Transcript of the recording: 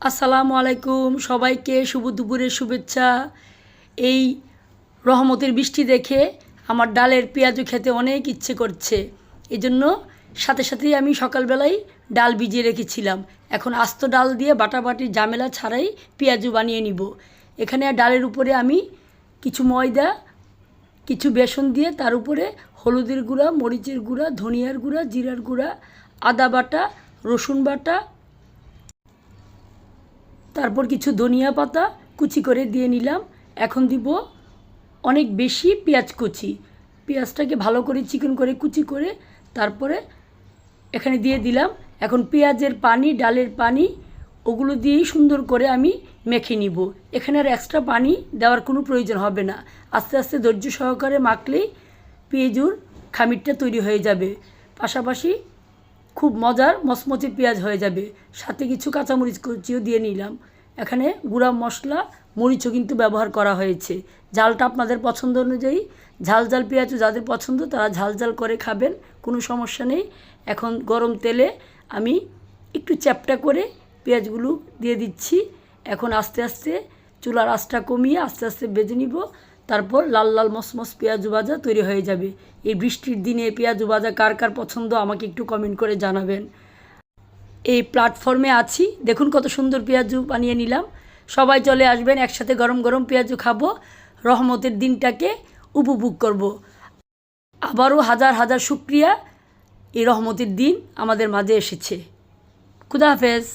আসসালামু আলাইকুম, সবাইকে শুভ দুপুরের শুভেচ্ছা। এই রহমতের বৃষ্টি দেখে আমার ডালের পেঁয়াজু খেতে অনেক ইচ্ছে করছে। এই জন্য সাথে সাথেই আমি সকালবেলায় ডাল ভিজিয়ে রেখেছিলাম। এখন আস্ত ডাল দিয়ে বাটাবাটির ঝামেলা ছাড়াই পেঁয়াজু বানিয়ে নিব। এখানে ডালের উপরে আমি কিছু ময়দা, কিছু বেসন দিয়ে তার উপরে হলুদের গুঁড়া, মরিচের গুঁড়া, ধনিয়ার গুঁড়া, জিরার গুঁড়া, আদা বাটা, রসুন বাটা, তারপর কিছু ধনিয়া পাতা কুচি করে দিয়ে নিলাম। এখন দিব অনেক বেশি পেঁয়াজ কুচি। পেঁয়াজটাকে ভালো করে চিকন করে কুচি করে তারপরে এখানে দিয়ে দিলাম। এখন পেঁয়াজের পানি, ডালের পানি, ওগুলো দিয়েই সুন্দর করে আমি মেখে নিব। এখানে আর এক্সট্রা পানি দেওয়ার কোনো প্রয়োজন হবে না। আস্তে আস্তে ধৈর্য সহকারে মাখলেই পেঁয়াজুর খামিরটা তৈরি হয়ে যাবে। পাশাপাশি খুব মজার মচমচে পেঁয়াজ হয়ে যাবে। সাথে কিছু কাঁচামরিচ কুচিও দিয়ে নিলাম। এখানে গুঁড়া মশলা, মরিচও কিন্তু ব্যবহার করা হয়েছে। ঝালটা আপনাদের পছন্দ অনুযায়ী, ঝাল ঝাল পেঁয়াজও যাদের পছন্দ তারা ঝাল ঝাল করে খাবেন, কোনো সমস্যা নেই। এখন গরম তেলে আমি একটু চ্যাপটা করে পেঁয়াজগুলো দিয়ে দিচ্ছি। এখন আস্তে আস্তে চুলার আঁচটা কমিয়ে আস্তে আস্তে ভেজে নিব। তারপর লাল লাল মচমচ পেঁয়াজু ভাজা তৈরি হয়ে যাবে। এই বৃষ্টির দিনে পেঁয়াজু ভাজা কার কার পছন্দ আমাকে একটু কমেন্ট করে জানাবেন। এই প্ল্যাটফর্মে আছি, দেখুন কত সুন্দর পেঁয়াজু বানিয়ে নিলাম। সবাই চলে আসবেন, একসাথে গরম গরম পেঁয়াজু খাবো, রহমতের দিনটাকে উপভোগ করব। আবারও হাজার হাজার শুকরিয়া, এই রহমতের দিন আমাদের মাঝে এসেছে। খুদা হাফেজ।